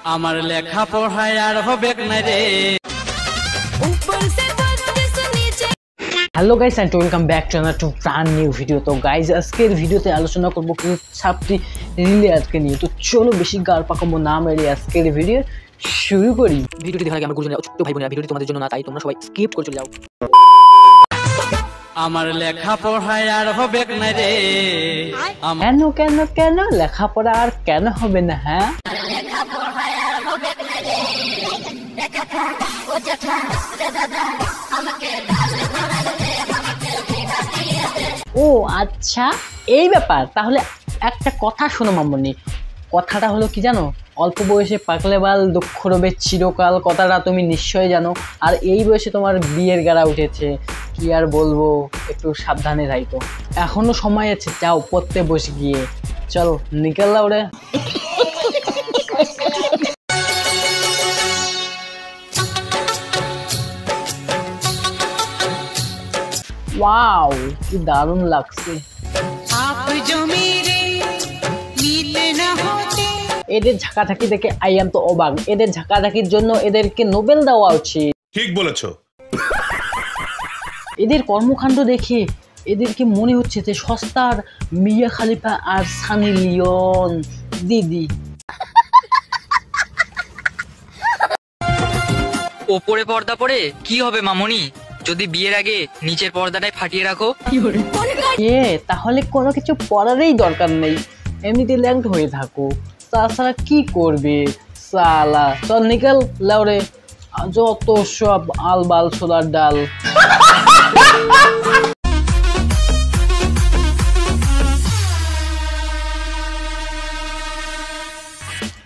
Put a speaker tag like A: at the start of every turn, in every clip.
A: আমার লেখা পড়ায় আর হবে না রে।
B: Hello guys and welcome back to another brand new video. তো গাইস আজকের ভিডিওতে আলোচনা করবো কিছু ছাত্রী রিলেয়ারকে নিয়ে। তো চলো বেশি গাল পাকাবো না মেরে আজকের ভিডিও শুরু করি। ভিডিওটি দেখার আগে আমার গুরুজনেরা ছোট্ট ভাই বোনেরা, ভিডিওটি তোমাদের জন্য না, তাই তোমরা সবাই স্কিপ করে চলে যাও।
A: আমার লেখা পড়ায় আর হবে না রে।
B: কেন কেন কেন লেখাপড়া আর কেন হবে না? হ্যাঁ, ও আচ্ছা এই ব্যাপার। তাহলে একটা কথা শোনো মামনি, কথাটা হলো কি জানো? অল্প বয়সে পাকলে বাল দুঃখ রবে চিরকাল, কথাটা তুমি নিশ্চয়ই জানো। আর এই বয়সে তোমার বিয়ের গাড়া উঠেছে, কি আর বলবো, একটু সাবধানে থাকো। এখনো সময় আছে, যাও পড়তে বসে গিয়ে। চলো নিকেল দাও রে। ওয়াও কি দারুণ লাগছে। এদের ঝাঁকাঝাঁকি দেখে আই এম তো অবাক। এদের ঝাঁকাঝাঁকির জন্য এদেরকে নোবেল দেওয়া উচিত।
C: ঠিক বলেছো।
B: এদের কর্মকাণ্ড দেখে এদেরকে মনে হচ্ছে যে সস্তার মিয়া খালিফা আর সানি লিওন দিদি।
D: ওপরে পর্দা পরে কি হবে মামনি, যদি বিয়ের আগে নিচের পর্দাটাই ফাটিয়ে রাখো?
B: তাহলে কোনো কিছু পড়ারই দরকার নেই, এমনিতে ল্যাংট হয়ে থাকো। তাছাড়া কি করবে সালা। চল নিকেল লাউরে, যত সব আলবাল ছোলার ডাল।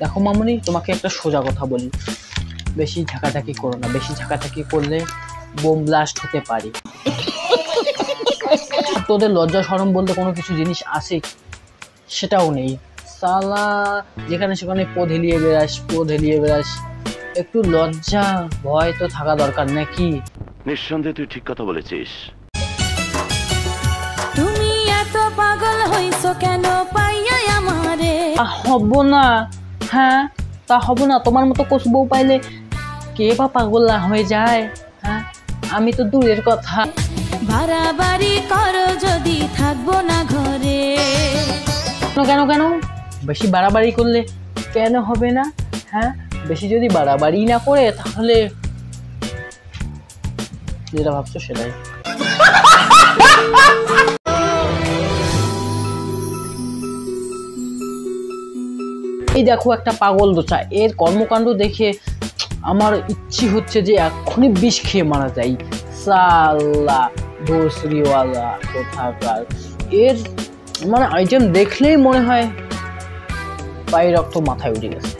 B: দেখো মামনি, তোমাকে একটা সোজা কথা বলি, বেশি ঝাঁকাঝাঁকি করো না। বেশি ঝাঁকাঝাঁকি করলে বোম ব্লাস্ট হতে পারে। তোদের লজ্জা শরম বলতে কোনো কিছু জিনিস আছে? সেটাও নেই সালা। যেখানে সেখানে পদ হেলিয়ে বেড়াস। একটু লজ্জা ভয় তো থাকা দরকার নাকি?
E: নিঃসন্দেহে তুই ঠিক কথা বলেছিস।
F: তুমি এত পাগল হইছো কেন পাইয়া আমারে?
B: হব না, হ্যাঁ তা হব না। তোমার মতো কোচ বউ পাইলে কে বা পাগল না হয়ে যায়? হ্যাঁ আমি তো দূরের কথা।
F: ভাড়া বাড়ি করো যদি থাকবো না ঘরে।
B: কেন কেন বেশি বাড়াবাড়ি করলে কেন হবে না? হ্যাঁ বেশি যদি বাড়াবাড়ি না করে তাহলে যেটা ভাবছো সেটাই। এই দেখো একটা পাগল দোচা, এর কর্মকাণ্ড দেখে আমার ইচ্ছে হচ্ছে যে এক্ষুনি বিষ খেয়ে মারা যায়। সালা ভোসরিওয়ালা কোথাকার। এর মানে আইটেম দেখলেই মনে হয় পায়ের রক্ত মাথায় উঠে গেছে।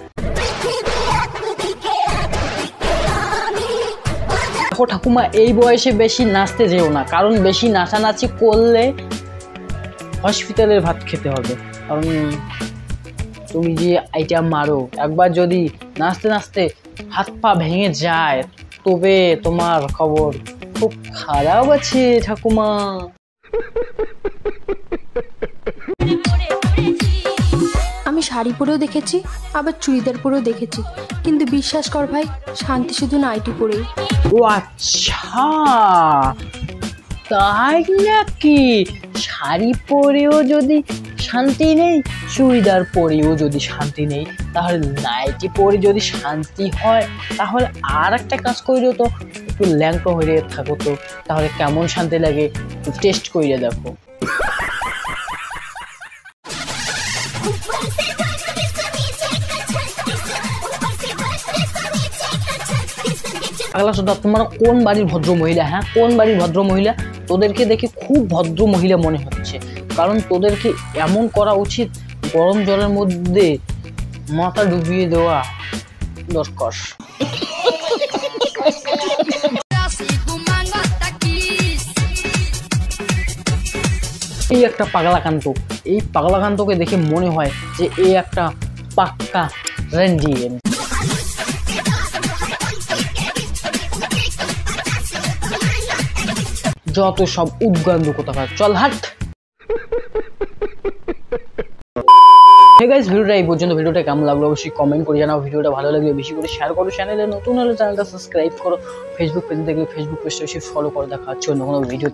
B: দেখো ঠাকুমা, এই বয়সে বেশি নাচতে যেও না, কারণ বেশি নাচানাচি করলে হসপিটালের ভাত খেতে হবে। কারণ তুমি যে আইটেম মারো, একবার যদি নাচতে নাচতে হাত পা ভেঙে যায় তবে তোমার খবর খুব খারাপ আছে ঠাকুমা।
G: আমি শাড়ি পরেও দেখেছি, আবার চুড়িদার পরেও দেখেছি, কিন্তু বিশ্বাস কর ভাই, শান্তি শুধু নাইটি পরেই।
B: ও আচ্ছা তাই নাকি? শাড়ি পরেও যদি শান্তি নেই, চুড়িদার পরেও যদি শান্তি নেই, তাহলে নাইটি পরে যদি শান্তি হয়, তাহলে আর একটা কাজ করো তো, একটু ল্যাংটো হয়ে থাকো তো, তাহলে কেমন শান্তি লাগে একটু টেস্ট করে দেখো। আগলা সোদা, তোমার কোন বাড়ির ভদ্র মহিলা? হ্যাঁ কোন বাড়ির ভদ্র মহিলা? তোদেরকে দেখে খুব ভদ্র মহিলা মনে হচ্ছে, কারণ তোদেরকে এমন করা উচিত, গরম জলের মধ্যে মাথা ডুবিয়ে দেওয়া দরকার। এই একটা পাগলাকান্ত, এই পাগলাকান্তকে দেখে মনে হয় যে এই একটা পাক্কা রেন্ডিয়েন। যত সব উদ্গান্ড কোথাকার, চল হাট। হে গাইস, ভিডিওটা এই পর্যন্ত। ভিডিওটা কেমন লাগলো অবশ্যই কমেন্ট করে জানাও। ভিডিওটা ভালো লাগলে বেশি করে শেয়ার করো, চ্যানেলে নতুন হলে চ্যানেলটা সাবস্ক্রাইব করো, ফেসবুক পেজে দেখলে ফেসবুক পেজটা বেশি ফলো করে। দেখা হচ্ছে অন্য কোনো ভিডিও।